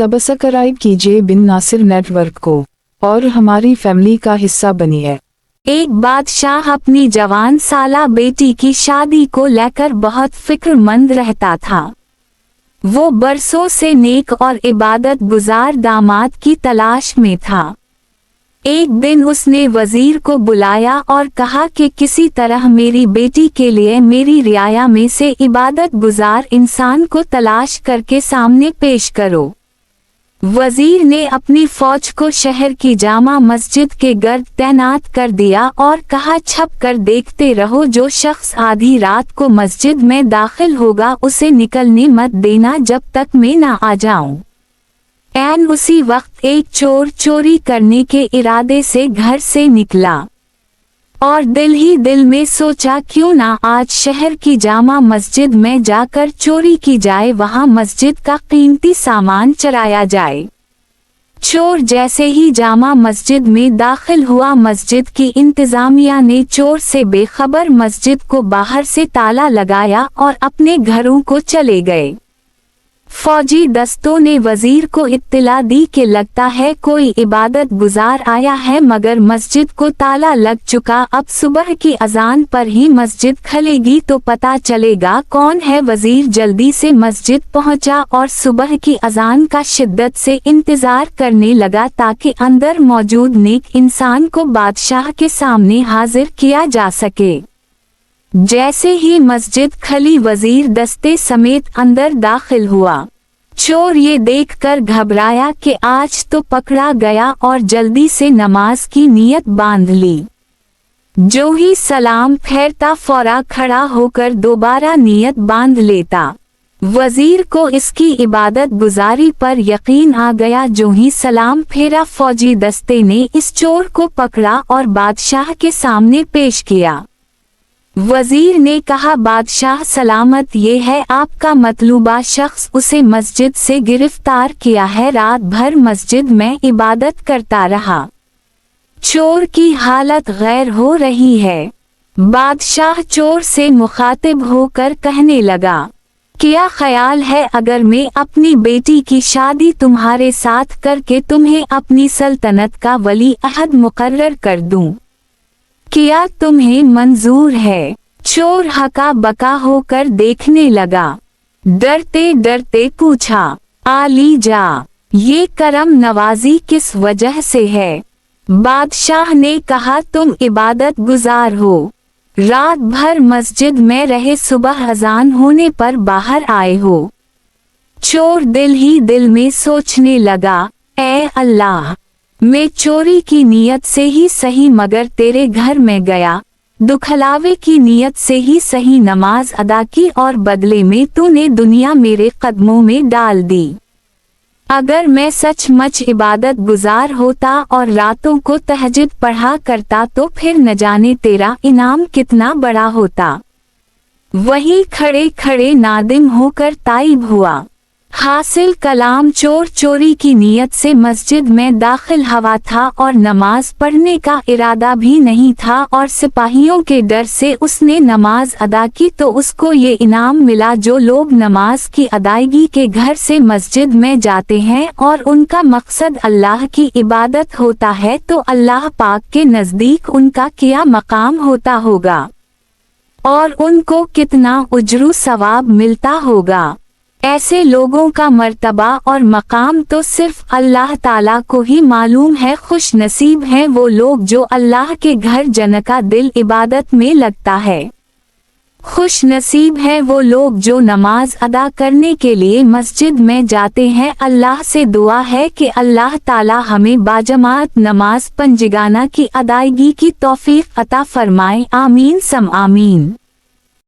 Subscribe कीजिए बिन Nasir network को और हमारी फैमिली का हिस्सा बनिए। एक बादशाह अपनी जवान साला बेटी की शादी को लेकर बहुत फिक्रमंद रहता था। वो बरसों से नेक और इबादत गुजार दामाद की तलाश में था। एक दिन उसने वजीर को बुलाया और कहा कि किसी तरह मेरी बेटी के लिए मेरी रियाया में से इबादत गुजार इंसान को तलाश करके सामने पेश करो। वजीर ने अपनी फौज को शहर की जामा मस्जिद के गर्द तैनात कर दिया और कहा, छप कर देखते रहो, जो शख्स आधी रात को मस्जिद में दाखिल होगा उसे निकलने मत देना जब तक मैं ना आ जाऊं। ऐन उसी वक्त एक चोर चोरी करने के इरादे से घर से निकला और दिल ही दिल में सोचा, क्यों ना आज शहर की जामा मस्जिद में जाकर चोरी की जाए, वहां मस्जिद का कीमती सामान चराया जाए। चोर जैसे ही जामा मस्जिद में दाखिल हुआ, मस्जिद की इंतजामिया ने चोर से बेखबर मस्जिद को बाहर से ताला लगाया और अपने घरों को चले गए। फौजी दस्तों ने वजीर को इत्तला दी कि लगता है कोई इबादत गुजार आया है, मगर मस्जिद को ताला लग चुका। अब सुबह की अजान पर ही मस्जिद खुलेगी तो पता चलेगा कौन है। वजीर जल्दी से मस्जिद पहुंचा और सुबह की अजान का शिद्दत से इंतजार करने लगा ताकि अंदर मौजूद नेक इंसान को बादशाह के सामने हाजिर किया जा सके। जैसे ही मस्जिद खुली, वजीर दस्ते समेत अंदर दाखिल हुआ। चोर ये देखकर घबराया कि आज तो पकड़ा गया और जल्दी से नमाज की नियत बांध ली। जो ही सलाम फेरता फौरा खड़ा होकर दोबारा नियत बांध लेता। वजीर को इसकी इबादत गुजारी पर यकीन आ गया। जो ही सलाम फेरा, फौजी दस्ते ने इस चोर को पकड़ा और बादशाह के सामने पेश किया। वजीर ने कहा, बादशाह सलामत, ये है आपका मतलूबा शख्स, उसे मस्जिद से गिरफ्तार किया है, रात भर मस्जिद में इबादत करता रहा। चोर की हालत गैर हो रही है। बादशाह चोर से मुखातिब होकर कहने लगा, क्या ख्याल है अगर मैं अपनी बेटी की शादी तुम्हारे साथ करके तुम्हें अपनी सल्तनत का वली अहद मुकर्रर कर दूं? क्या तुम्हें मंजूर है? चोर हका बका होकर देखने लगा। डरते डरते पूछा, आली जा, ये करम नवाजी किस वजह से है? बादशाह ने कहा, तुम इबादत गुजार हो, रात भर मस्जिद में रहे, सुबह अजान होने पर बाहर आए हो। चोर दिल ही दिल में सोचने लगा, ऐ अल्लाह, मैं चोरी की नियत से ही सही मगर तेरे घर में गया, दुखलावे की नियत से ही सही नमाज अदा की और बदले में तूने दुनिया मेरे कदमों में डाल दी। अगर मैं सचमुच इबादत गुजार होता और रातों को तहज्जुद पढ़ा करता तो फिर न जाने तेरा इनाम कितना बड़ा होता। वही खड़े खड़े नादिम होकर ताइब हुआ। हासिल कलाम, चोर चोरी की नियत से मस्जिद में दाखिल हुआ था और नमाज पढ़ने का इरादा भी नहीं था और सिपाहियों के डर से उसने नमाज अदा की तो उसको ये इनाम मिला। जो लोग नमाज की अदायगी के घर से मस्जिद में जाते हैं और उनका मकसद अल्लाह की इबादत होता है तो अल्लाह पाक के नज़दीक उनका क्या मकाम होता होगा और उनको कितना उज्र सवाब मिलता होगा। ऐसे लोगों का मर्तबा और मकाम तो सिर्फ अल्लाह ताला को ही मालूम है। खुश नसीब हैं वो लोग जो अल्लाह के घर जन का दिल इबादत में लगता है। खुश नसीब हैं वो लोग जो नमाज अदा करने के लिए मस्जिद में जाते हैं। अल्लाह से दुआ है कि अल्लाह ताला हमें बाजमात नमाज पंजगाना की अदायगी की तौफीक अता फरमाए। आमीन सम आमीन।